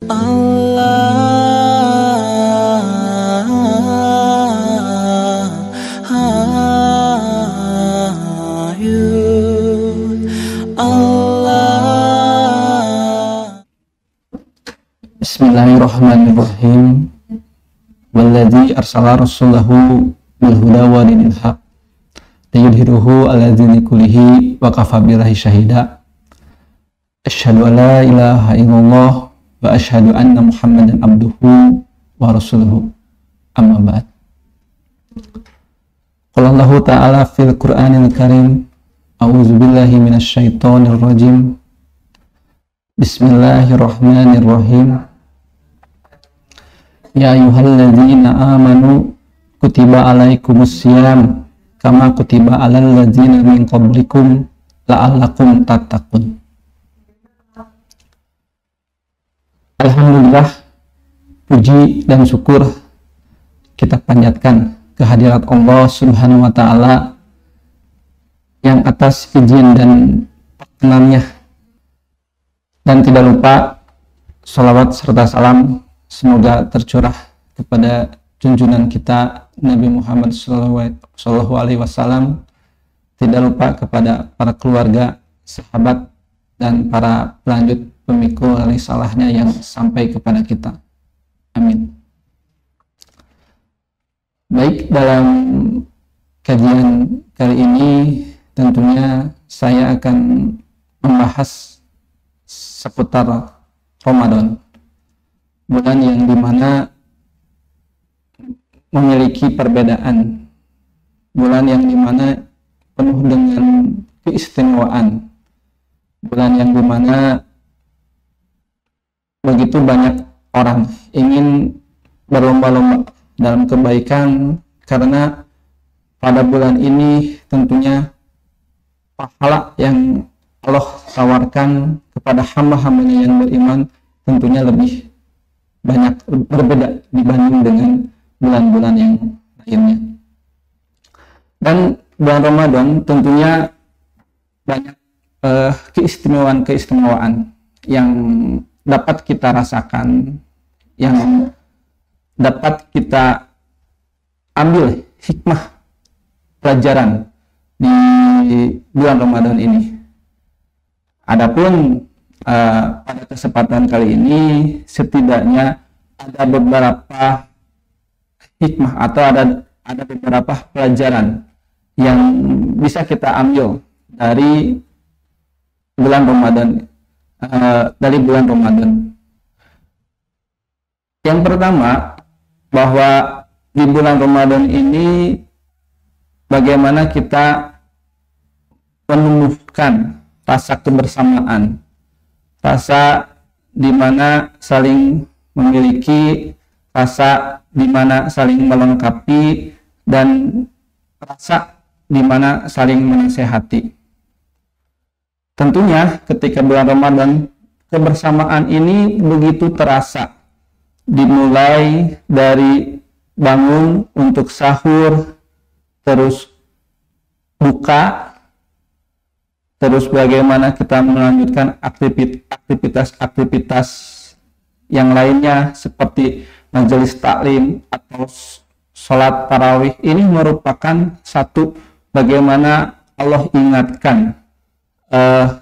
Bismillahirrahmanirrahim. Walladzi arsala rasulahu bil huda wa dinil haq liyudhhirahu 'ala dini kullihi wa kafa billahi syahida. Asyhadu an la ilaha illallah wa asyhadu anna Muhammadan abduhu wa rasuluhu. Amma ba'd. Qala Allah ta'ala fil Qur'anil Karim, a'udzu billahi minasy syaithanir rajim. Bismillahirrahmanirrahim. Ya ayyuhalladzina amanu kutiba alaikumussyam kama kutiba alal ladzina min qablikum la'allakum tattaqun. Alhamdulillah, puji dan syukur kita panjatkan kehadirat Allah Subhanahu wa taala yang atas izin dan perkenannya, dan tidak lupa sholawat serta salam semoga tercurah kepada junjungan kita Nabi Muhammad Sallallahu Alaihi Wasallam, tidak lupa kepada para keluarga, sahabat, dan para pelanjut pemikul risalahnya yang sampai kepada kita. Amin. Baik, dalam kajian kali ini tentunya saya akan membahas seputar Ramadan, bulan yang dimana memiliki perbedaan, bulan yang dimana penuh dengan keistimewaan, bulan yang dimana begitu banyak orang ingin berlomba-lomba dalam kebaikan, karena pada bulan ini tentunya pahala yang Allah tawarkan kepada hamba-hambanya yang beriman tentunya lebih banyak, berbeda dibanding dengan bulan-bulan yang lainnya. Dan bulan Ramadan tentunya banyak keistimewaan yang dapat kita rasakan, yang dapat kita ambil hikmah pelajaran di bulan Ramadan ini. Adapun pada kesempatan kali ini setidaknya ada beberapa hikmah atau ada beberapa pelajaran yang bisa kita ambil dari bulan Ramadan, Yang pertama, bahwa di bulan Ramadan ini bagaimana kita menumbuhkan rasa kebersamaan, rasa di mana saling memiliki, rasa di mana saling melengkapi, dan rasa di mana saling menasehati. Tentunya ketika bulan Ramadan, kebersamaan ini begitu terasa, dimulai dari bangun untuk sahur, terus buka, terus bagaimana kita melanjutkan aktivitas-aktivitas yang lainnya seperti majelis taklim atau sholat tarawih. Ini merupakan satu bagaimana Allah ingatkan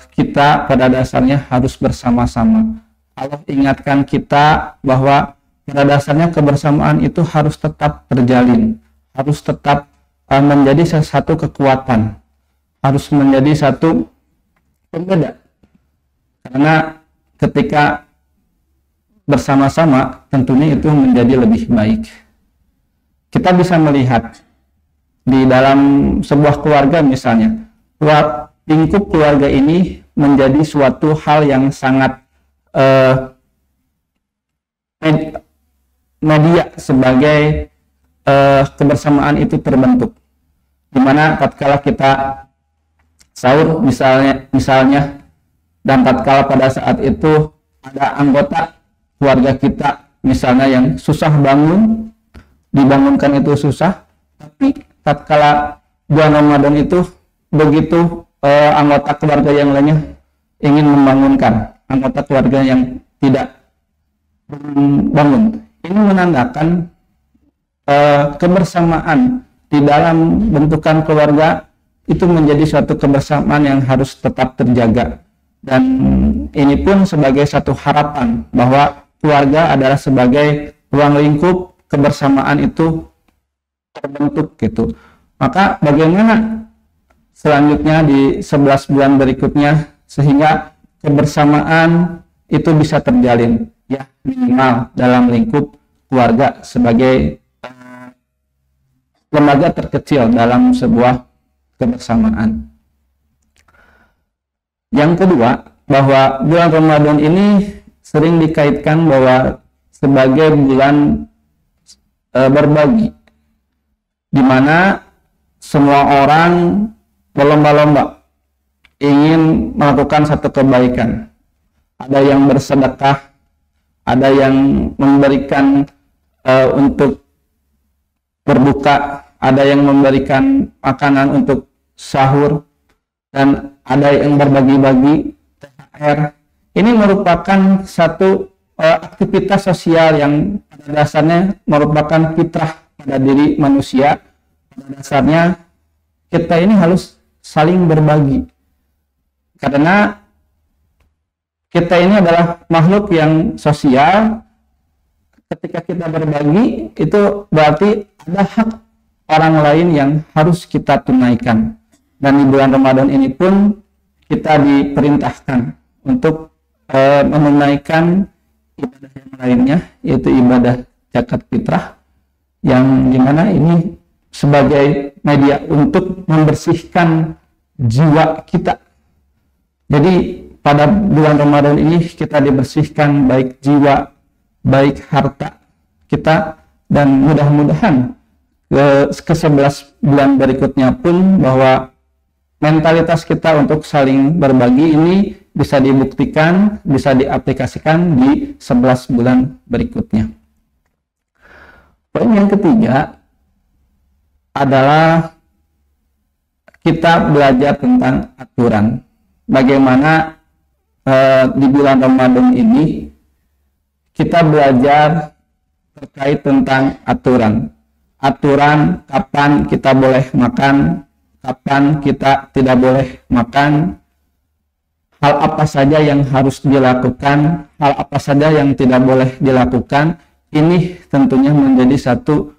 kita pada dasarnya harus bersama-sama. Allah ingatkan kita bahwa pada dasarnya kebersamaan itu harus tetap terjalin, harus tetap menjadi satu kekuatan, harus menjadi satu pembeda. Karena ketika bersama-sama tentunya itu menjadi lebih baik. Kita bisa melihat di dalam sebuah keluarga misalnya, lingkup keluarga ini menjadi suatu hal yang sangat media sebagai kebersamaan itu terbentuk, dimana tatkala kita sahur misalnya, dan tatkala pada saat itu ada anggota keluarga kita misalnya yang susah bangun, dibangunkan itu susah, tapi tatkala bulan Ramadan itu begitu anggota keluarga yang lainnya ingin membangunkan anggota keluarga yang tidak bangun. Ini menandakan kebersamaan di dalam bentukan keluarga itu menjadi suatu kebersamaan yang harus tetap terjaga, dan ini pun sebagai satu harapan bahwa keluarga adalah sebagai ruang lingkup kebersamaan itu terbentuk gitu. Maka bagaimana selanjutnya di 11 bulan berikutnya sehingga kebersamaan itu bisa terjalin, ya minimal dalam lingkup keluarga sebagai lembaga terkecil dalam sebuah kebersamaan. Yang kedua, bahwa bulan Ramadan ini sering dikaitkan bahwa sebagai bulan berbagi, di mana semua orang berlomba-lomba ingin melakukan satu kebaikan. Ada yang bersedekah, ada yang memberikan untuk berbuka, ada yang memberikan makanan untuk sahur, dan ada yang berbagi-bagi THR. Ini merupakan satu aktivitas sosial yang pada dasarnya merupakan fitrah pada diri manusia. Pada dasarnya kita ini harus saling berbagi, karena kita ini adalah makhluk yang sosial. Ketika kita berbagi, itu berarti ada hak orang lain yang harus kita tunaikan. Dan di bulan Ramadan ini pun kita diperintahkan untuk menunaikan ibadah yang lainnya, yaitu ibadah zakat fitrah, yang dimana ini sebagai media untuk membersihkan jiwa kita. Jadi pada bulan Ramadan ini kita dibersihkan baik jiwa, baik harta kita, dan mudah-mudahan ke 11 bulan berikutnya pun bahwa mentalitas kita untuk saling berbagi ini bisa dibuktikan, bisa diaplikasikan di 11 bulan berikutnya. Poin yang ketiga adalah kita belajar tentang aturan. Bagaimana di bulan Ramadan ini kita belajar terkait tentang aturan. Aturan kapan kita boleh makan, kapan kita tidak boleh makan, hal apa saja yang harus dilakukan, hal apa saja yang tidak boleh dilakukan. Ini tentunya menjadi satu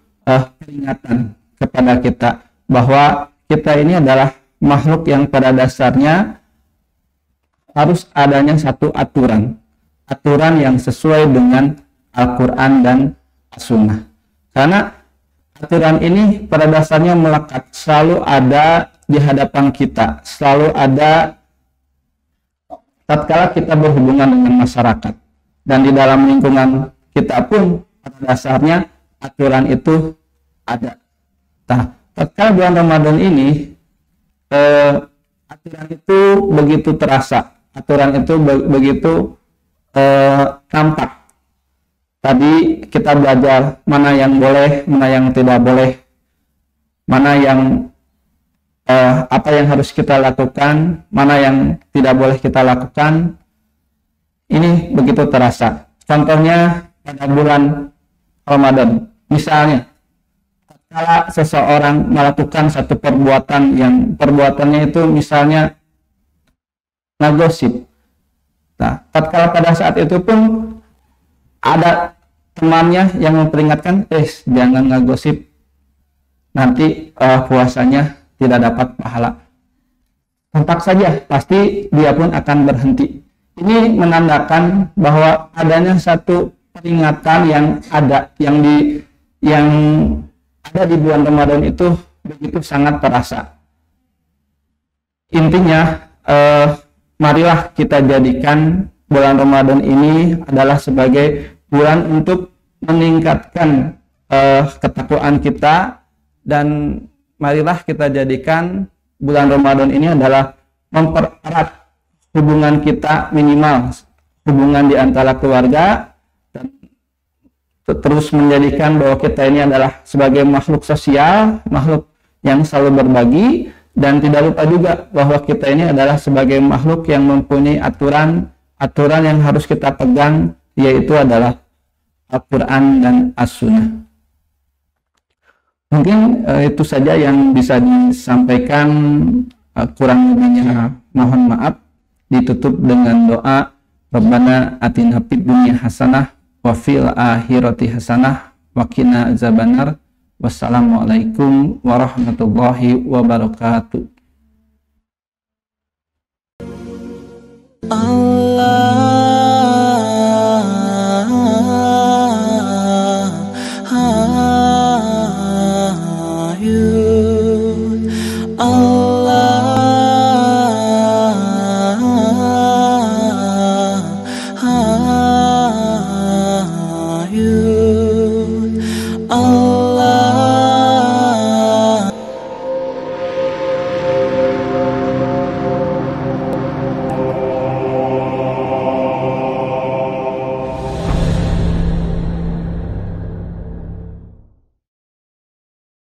peringatan kepada kita bahwa kita ini adalah makhluk yang pada dasarnya harus adanya satu aturan yang sesuai dengan Al-Quran dan As-Sunnah. Karena aturan ini pada dasarnya melekat, selalu ada di hadapan kita, selalu ada tatkala kita berhubungan dengan masyarakat, dan di dalam lingkungan kita pun pada dasarnya aturan itu ada. Nah, tatkala bulan Ramadan ini aturan itu begitu terasa, aturan itu begitu tampak. Tadi kita belajar mana yang boleh, mana yang tidak boleh, mana yang apa yang harus kita lakukan, mana yang tidak boleh kita lakukan. Ini begitu terasa. Contohnya pada bulan Ramadan, misalnya kalau seseorang melakukan satu perbuatan yang perbuatannya itu misalnya ngegosip. Nah, tatkala pada saat itu pun ada temannya yang memperingatkan, jangan ngegosip, nanti puasanya tidak dapat pahala. Tampak saja pasti dia pun akan berhenti. Ini menandakan bahwa adanya satu peringatan yang ada, yang ada di bulan Ramadan itu begitu sangat terasa. Intinya, marilah kita jadikan bulan Ramadan ini adalah sebagai bulan untuk meningkatkan ketakwaan kita, dan marilah kita jadikan bulan Ramadan ini adalah mempererat hubungan kita, minimal hubungan di antara keluarga, dan terus menjadikan bahwa kita ini adalah sebagai makhluk sosial, makhluk yang selalu berbagi, dan tidak lupa juga bahwa kita ini adalah sebagai makhluk yang mempunyai aturan yang harus kita pegang, yaitu adalah Al-Quran dan As-Sunnah. Mungkin itu saja yang bisa disampaikan, kurang lebihnya mohon maaf. Ditutup dengan doa, Rabbana atina fid dunya hasanah wa fil akhirati hasanah wa qina azabannar. Wassalamualaikum warahmatullahi wabarakatuh. Allah